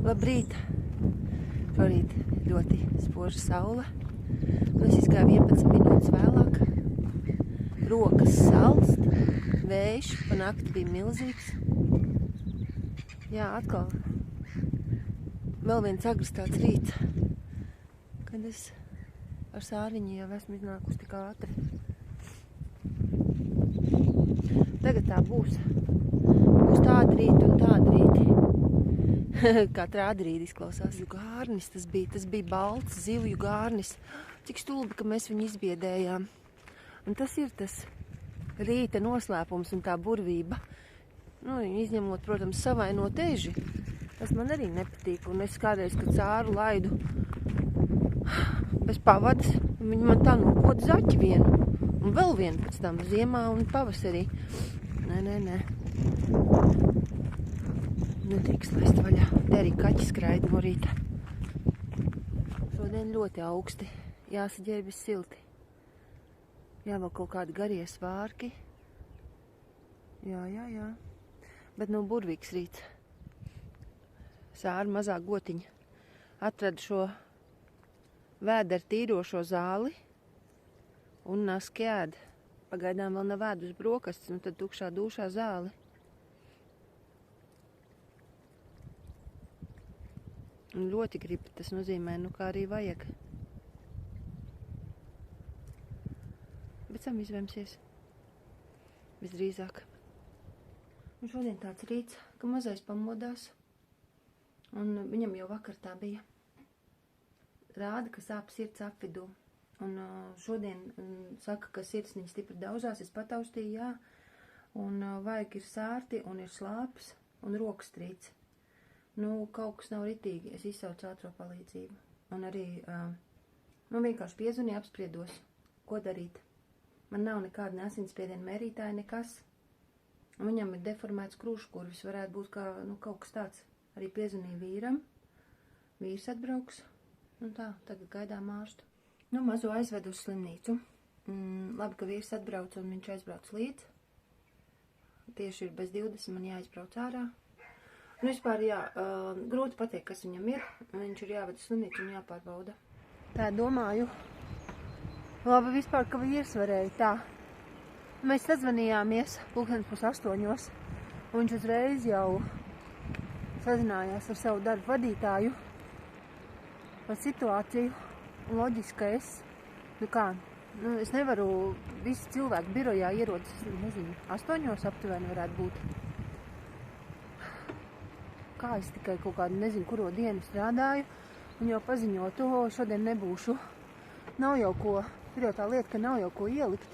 Labrīt! Šorīt ļoti spoža saule. Es izgāju 11 minūtes vēlāk. Rokas salst, vējš pa nakti bija milzīgs. Jā, atkal vēl viens agrestāts rīts, kad es ar Sāriņu jau esmu iznākusi tik ātri. Tagad tā būs. Būs tāda rīta un tāda rīti. Kā trādrīdi izklausās. Gārnis tas bija balts, zivju gārnis. Cik stulbi, ka mēs viņu izbiedējām. Un tas ir tas rīta noslēpums un tā burvība. Nu, izņemot, protams, savainot eži. Tas man arī nepatīk. Un es kādreiz, kad Sāru laidu bez pavadas, viņi man tā nokod zaķi vienu. Un vēl vienu pēc tam ziemā un pavasarī. Nē. Nedrīkst laist vaļā. Te arī kaķi skraida no rīta. Šodien ļoti augsti. Jāsaģērbjas silti. Jā, vēl kaut kādi garie svārki. Jā. Bet nu burvīgs rīts. Sāra mazā gotiņa atrada šo vēderu tīrošo zāli un naski ēd. Pagaidām vēl nav ēdus brokastis, un tad tukšā dūšā zāli. Un ļoti grib, tas nozīmē, nu kā arī vajag. Bet sam izvemsies. Visdrīzāk. Un šodien tāds rīts, ka mazais pamodās. Un viņam jau vakar tā bija. Rāda, ka sāp sirds apvidū. Un šodien saka, ka sirsniņa stipri daužās, es pataustīju, jā. Un vajag ir sārti, un ir slāpes, un rokas trīc. Nu, kaut kas nav ritīgi, es izsaucu ātro palīdzību. Un arī, vienkārši piezvanīju, apspriedos, ko darīt. Man nav nekāda asinsspiediena mērītāja, nekas. Un viņam ir deformēts krūškurvis, varētu būt kā, kaut kas tāds. Arī piezvanīju vīram, vīrs atbrauks, un tā, tagad gaidām ārstu. Nu, mazo aizvedu uz slimnīcu. Labi, ka vīrs atbrauc un viņš aizbrauc līdz. Tieši ir bez 20, man jāizbrauc ārā. Un vispār, jā, grūti pateikt, kas viņam ir. Viņš ir jāved uz slimnīcu un jāpārbauda. Tā domāju. Labi, vispār, ka vīrs varēja tā. Mēs sazvanījāmies 7:30, un viņš uzreiz jau sazinājās ar savu darbu vadītāju par situāciju. Un loģiski, ka es nevaru visi cilvēki birojā ierodas, nezinu, 8 aptuveni varētu būt. Kā es tikai kaut kādu nezinu, kuro dienu strādāju, un jau paziņotu, šodien nebūšu. Nav jau ko, tur jau tā lieta, ka nav jau ko ielikt.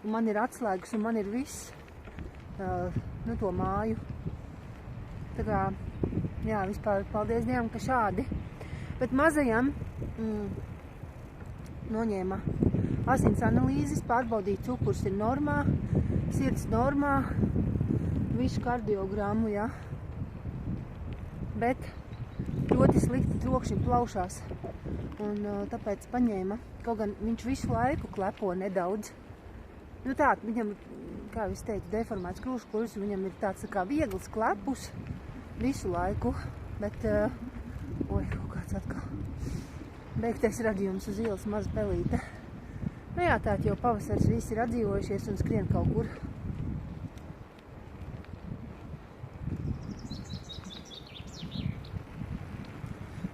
Un man ir atslēgas, un man ir viss, to māju. Tā kā, jā, vispār paldies Dievam, ka šādi. Bet mazajam noņēma asins analīzes, pārbaudīja cukurs ir normā, sirds normā, visu kardiogrammu, jā. Bet ļoti slikti trokšņi plaušās, un tāpēc paņēma, kaut gan viņš visu laiku klepo nedaudz. Nu tā, viņam, kā es teicu, deformēts krūškurvis, viņam ir tāds tā kā viegls klepus visu laiku, bet, kaut kāds atkal beigtais radījums uz ielas maza pelīte. Nu jā, tā jau pavasaris visi ir atdzīvojušies un skrien kaut kur.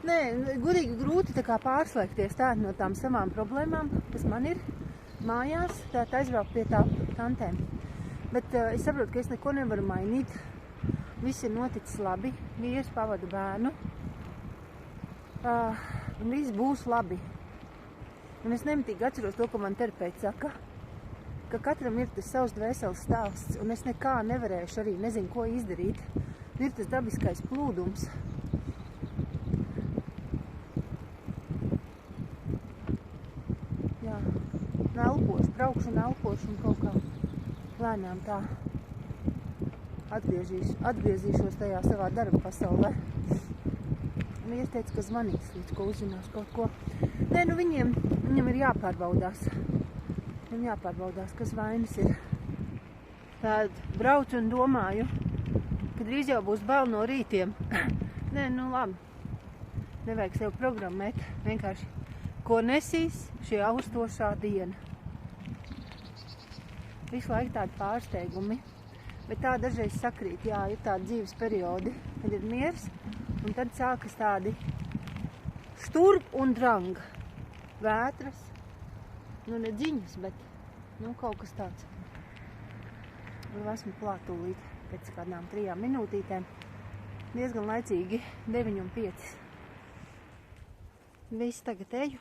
Nē, gudīgi grūti tā kā pārslēgties tā no tām savām problēmām, kas man ir mājās, tā aizbraukt pie tā tantēm. Bet es saprotu, ka es neko nevaru mainīt. Viss ir noticis labi, vīrs pavada bērnu. Un viss būs labi. Un es nemitīgi atceros to, ko man terapeits saka, ka katram ir tas savs dvēseles stāsts, un es nekā nevarēšu arī, nezinu, ko izdarīt. Ir tas dabiskais plūdums. Jā, braukšu un elpošu un kaut kā lēnām tā atgriezīšos tajā savā darba pasaulē. Vīrs teica, ka zvanīs, līdz ko uzzinās kaut ko. Nē, nu viņam ir jāpārbaudās. Viņam jāpārbaudās, kas vainas ir. Tād braucu un domāju, ka drīz jau būs bail no rītiem. Nē, nu labi. nevajag sev programmēt, vienkārši ko nesīs šī austošā diena. Visu laiku tādi pārsteigumi, bet tā dažreiz sakrīt, jā, ir tādi dzīves periodi, kad ir miers, un tad sākas tādi šturp un drang, vētras, nu ne dziņas, bet, nu kaut kas tāds. Vēl esmu klātūlīt pēc kādām 3 minūtītēm, diezgan laicīgi 9:05. Viss tagad eju,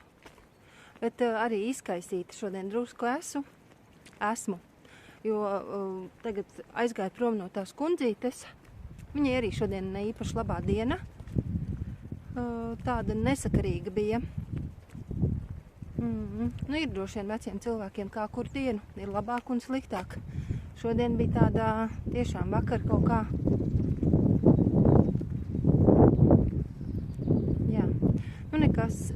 bet arī izkaisīta šodien drusku esmu, jo tagad aizgāju prom no tās kundzītes. Viņai arī šodien ne īpaši labā diena, tāda nesakarīga bija. Nu, ir droši vien veciem cilvēkiem kā kur dienu, ir labāk un sliktāk. Šodien bija tādā tiešām vakar kaut kā. Jā, nu nekas.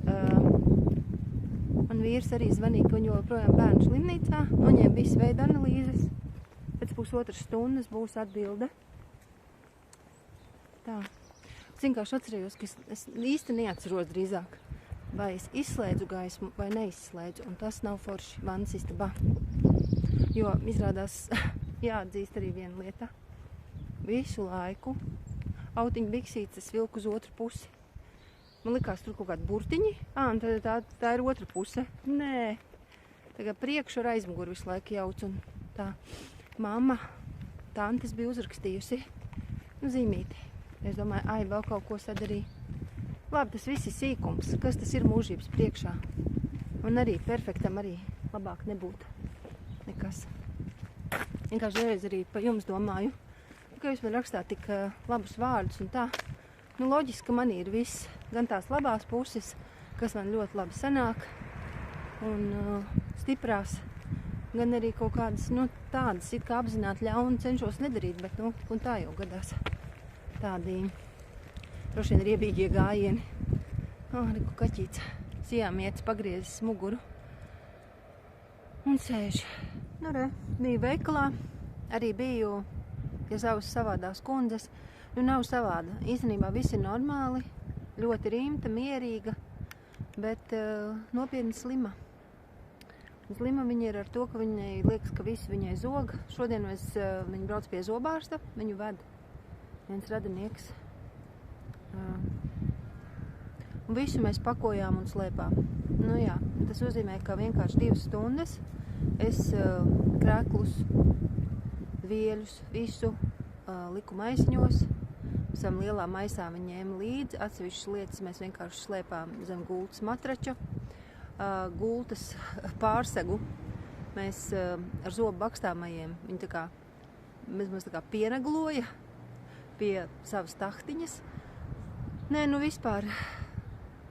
Man vīrs arī zvanīja, ka viņu joprojām bērnu slimnīcā. Noņēma visu veidu analīzes. Pēc 1,5 stundas būs atbilde. Tā. Es vienkārši atcerējos, ka es īsti neatceros drīzāk, vai es izslēdzu gaismu vai neizslēdzu, un tas nav forši vannas istabā. Jo izrādās jāatzīst arī viena lieta. Visu laiku autiņu biksītes es vilku uz otru pusi. Man likās tur kaut kādi burtiņi. Un tā ir otra puse. Nē. Tagad priekšu ar aizmuguru visu laiku jauc. Un tā mamma, tantes bija uzrakstījusi zīmīti. Es domāju, vēl kaut ko sadarīja. Labi, tas viss ir sīkums. Kas tas ir mūžības priekšā? Un arī perfektam arī labāk nebūtu nekas. Vienkārši reiz arī pa jums domāju, ka jūs man rakstāt tik labus vārdus un tā. Nu, loģiski, ka man ir viss, gan tās labās puses, kas man ļoti labi sanāk, un stiprās, gan arī kaut kādas, nu, tādas, it kā apzināti ļauni cenšos nedarīt, bet, nu, un tā jau gadās. Tādi, droši vien riebīgie gājieni. Reku kaķīts, sijāmietis pagriezis muguru un sēž. Nu, biju veikalā, arī biju pie savas savādās kundzes. Nu, nav savāda. Īstenībā viss ir normāli, ļoti rimta, mierīga, bet nopietni slima. Slima viņa ir ar to, ka viņai liekas, ka viss viņai zog. Šodien viņa brauc pie zobārsta, viņu ved viens radinieks. Un visu mēs pakojām un slēpām. Nu jā, tas nozīmē, ka vienkārši 2 stundas es krēklus, vieļus, visu liku maisiņos. Visam lielā maisā viņi ņēma līdzi, atsevišķas lietas mēs vienkārši slēpām zem gultas matrača. Gultas pārsegu mēs ar zobu bakstāmajiem, viņi tā kā pienagloja pie savas tahtiņas. Nē, nu vispār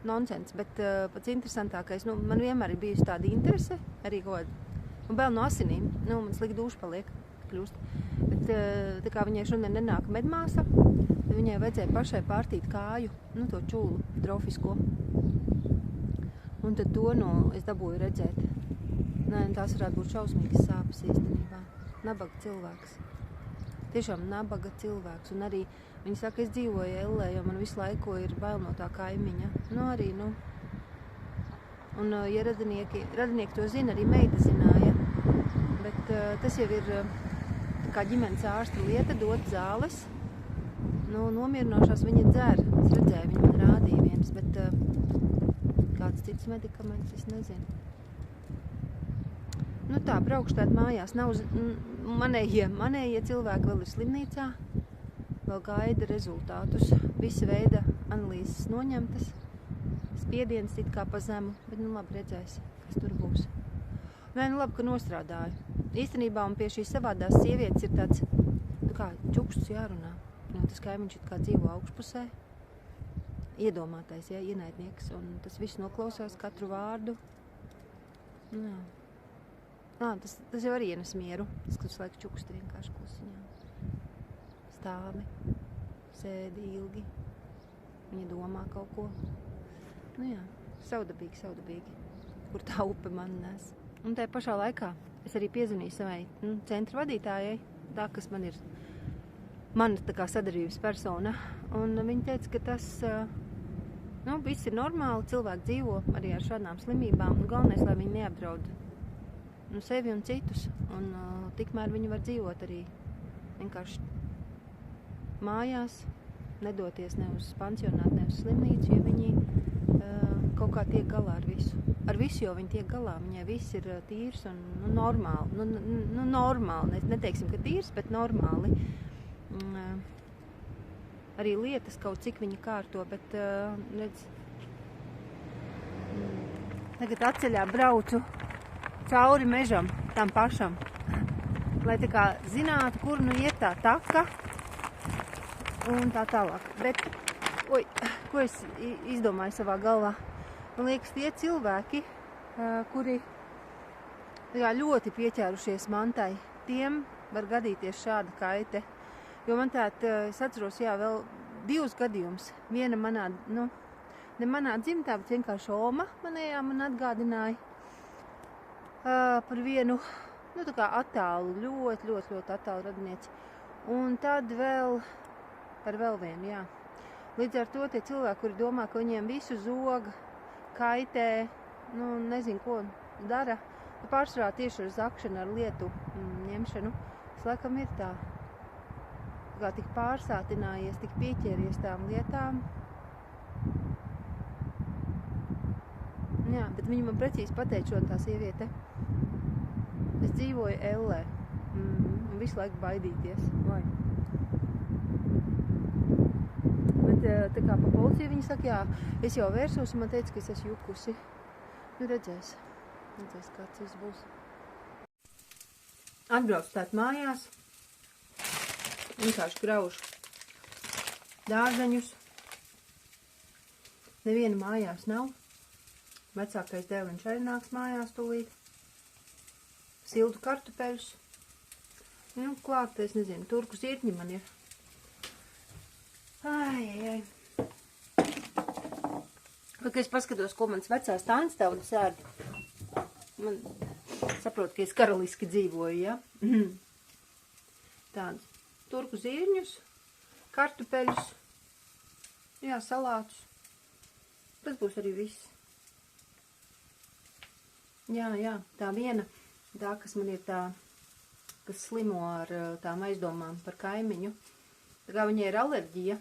nonsens, bet pats interesantākais, nu man vienmēr ir bijusi tāda interese, arī kaut kāda, un vēl no asinīm, nu man slikti duša paliek, kļūst. Bet tā kā viņai šodien nenāk medmāsa, tad viņai vajadzēja pašai pārtīt kāju, nu to čūlu trofisko. Un tad to es dabūju redzēt. Nē, tās varētu būt šausmīgas sāpes īstenībā. Nabaga cilvēks. Tiešām nabaga cilvēks. Un arī viņi saka, es dzīvoju Ellē, jo man visu laiku ir bail no tā kaimiņa. Nu arī, nu. Un ja radinieki to zina, arī meita zināja. Bet tas jau ir kā ģimenes ārsta lieta, dot zāles. Nu, nomierinošās viņa dzer. Es redzēju, viņa man rādīja viens, bet kāds cits medikaments, es nezinu. Nu tā, braukšu tāt mājās. Nav manējie cilvēki vēl ir slimnīcā, vēl gaida rezultātus. Visa veida analīzes noņemtas, spiediens it kā pa zemu, bet nu labi redzēs, kas tur būs. Nē, nu labi, ka nostrādāju. Īstenībā un pie šīs savādās sievietes ir tāds, kā čukšs jārunā. Nu, tas kaimiņš it kā dzīvo augšpusē. Iedomātais, ja, ienaidnieks, un tas viss noklausās katru vārdu. Nu, jā. Tas jau arī ienes mieru. Tas, ka tas laika čuksti vienkārši klusiņā. Stāvi, sēdi ilgi. Viņa domā kaut ko. Nu jā, saudabīgi. Kur tā upe man nes. Un tajā pašā laikā es arī piezvanīju savai centra vadītājai, tā, kas man ir mana tā kā sadarbības persona. Un viņa teica, ka tas Nu, viss ir normāli, cilvēki dzīvo arī ar šādām slimībām. Galvenais, lai viņi neapdraud sevi un citus. Un tikmēr viņi var dzīvot arī vienkārši mājās, nedoties ne uz pansionātu, ne uz slimnīcu, ja viņi kaut kā tiek galā ar visu. Ar visu, jo viņi tiek galā, viņai viss ir tīrs un normāli. Normāli, neteiksim, ka tīrs, bet normāli. Arī lietas kaut cik viņa kārto, bet, redz, tagad atceļā braucu cauri mežam, tam pašam, lai tā kā zinātu, kur nu iet tā taka un tā tālāk. Bet, ko es izdomāju savā galvā? Man liekas, tie cilvēki, kuri ļoti pieķērušies mantai, tiem var gadīties šāda kaite. Jo man es atceros, vēl 2 gadījumus. Viena manā, ne manā dzimtā, bet vienkārši Oma manējā man atgādināja par vienu, tā kā attālu, ļoti attālu radinieci. Un tad vēl par vēl vienu, jā. Līdz ar to tie cilvēki, kuri domā, ka viņiem visu zog, kaitē, nezinu, ko dara, pārsvarā tieši ar zakšanu, ar lietu ņemšanu. Tas laikam ir tā, kā tik pārsātinājies, tik pieķēries tām lietām. Jā, bet viņa man precīzi pateica šo tā sieviete. Es dzīvoju Ellē un visu laiku baidīties. Vai? Bet tā kā pa policiju viņa saka, jā, es jau vērsos un man teica, ka es esmu jukusi. Redzēs, kāds tas būs. Atbrauc tāt mājās. Vienkārši graužu dārzeņus. Neviena mājās nav. Vecākais dēliņš arī nāks mājās tūlīt. Siltu kartupeļus. Klāt, es nezinu, turku zirņi man ir. Ai. Kad es paskatos, ko mans vecās tāņas tautas ēd, man saprot, ka es karaliski dzīvoju, ja? Tādus turku zirņus, kartupeļus, jā, salātus. Tas būs arī viss. Jā, tā viena, tā, kas man ir tā, kas slimo ar tām aizdomām par kaimiņu. Tā kā viņai ir alerģija,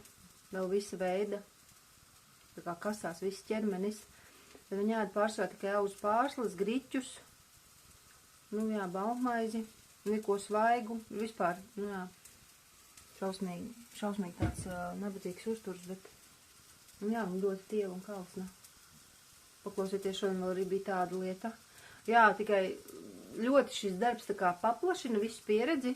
vēl visa veida, tā kā kasās viss ķermenis. Tad viņa ēd pārsvarā tikai auzu pārslas, griķus, baltmaizi, neko svaigu, vispār, šausmīgi tāds nabadzīgs uzturs, bet, viņa ļoti tiela un kalsna. Paklausieties, šodien vēl arī bija tāda lieta. Jā, tikai ļoti šis darbs tā kā paplašina visu pieredzi.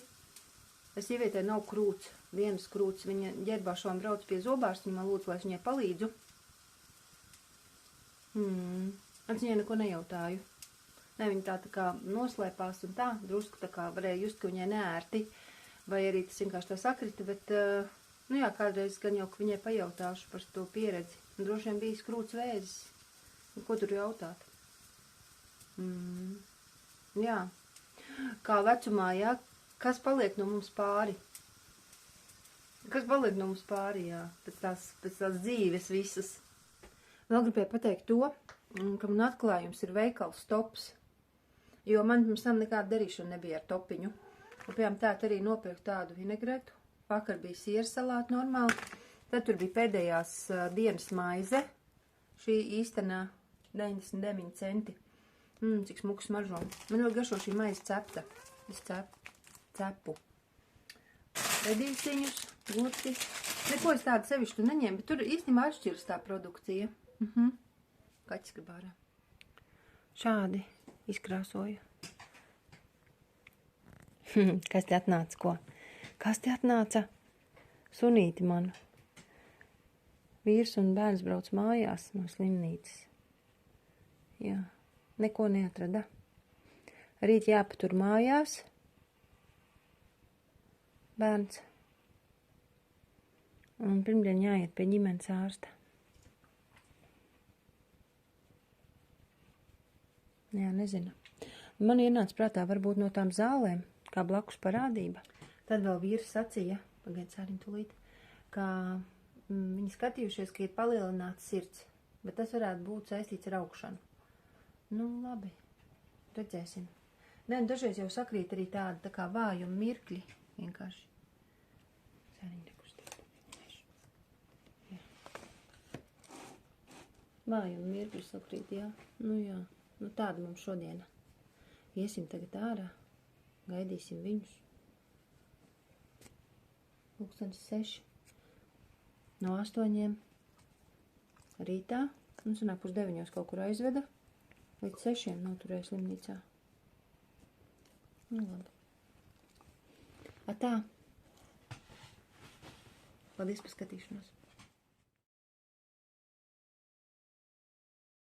Es sievietē nav krūts, vienas krūts, viņa ģerbā šodien brauc pie zobārsta, viņa man lūdz, lai es viņai palīdzu. Es viņai neko nejautāju. Ne, viņa tā kā noslēpās un tā, drusku tā kā varēja just, ka viņai neērti, vai arī tas vienkārši tā sakrita, bet, kādreiz gan jau, ka viņai pajautāšu par to pieredzi. Un droši vien bijis krūts vēzis. Ko tur jautāt? Jā. Kā vecumā, jā, kas paliek no mums pāri? Kas paliek no mums pāri, jā, pēc tās dzīves visas? Vēl gribēju pateikt to, ka man atklājums ir veikals Tops, jo man pirms tam nekāda darīšana nebija ar topiņu. Un piemēram tēt arī nopirkt tādu vinegretu, vakar bija sieras salāti normāli, tad tur bija pēdējās dienas maize, šī īstenā 99 centi. Cik smuks smaržo. Man ļoti garšo šī maize cepta. Es cepu. Redīsiņus, gurķi. Neko es tādu sevišķu neņēmu, bet tur īstenībā atšķiras tā produkcija. Kaķis grib ārā. Šādi izkrāsoju. Kas te atnāca, ko? Kas te atnāca? Sunīti man. Vīrs un bērns brauc mājās no slimnīcas. Jā. Neko neatrada. Rīt jāpatur mājās. Bērns. Un pirmdien jāiet pie ģimenes ārsta. Jā, nezinu. Man ienāca prātā varbūt no tām zālēm, kā blakus parādība. Tad vēl vīrs sacīja, pagaid sāriņ tūlīt, ka viņi skatījušies, ka ir palielināts sirds. Bet tas varētu būt saistīts ar augšanu. Nu, labi. Redzēsim. Nē, dažreiz jau sakrīt arī tāda tā kā vājuma mirkļi. Vienkārši. Sēniņ nekustīt. Jā. Vājuma mirkļi sakrīt, jā. Nu jā. Nu tāda mums šodiena. Iesim tagad ārā. Gaidīsim viņus. 6:00. No 8:00 rītā. Un sanāk 8:30 kaut kur aizveda. Līdz 6:00 noturēja slimnīcā. Nu labi. Atā. Paldies par skatīšanos.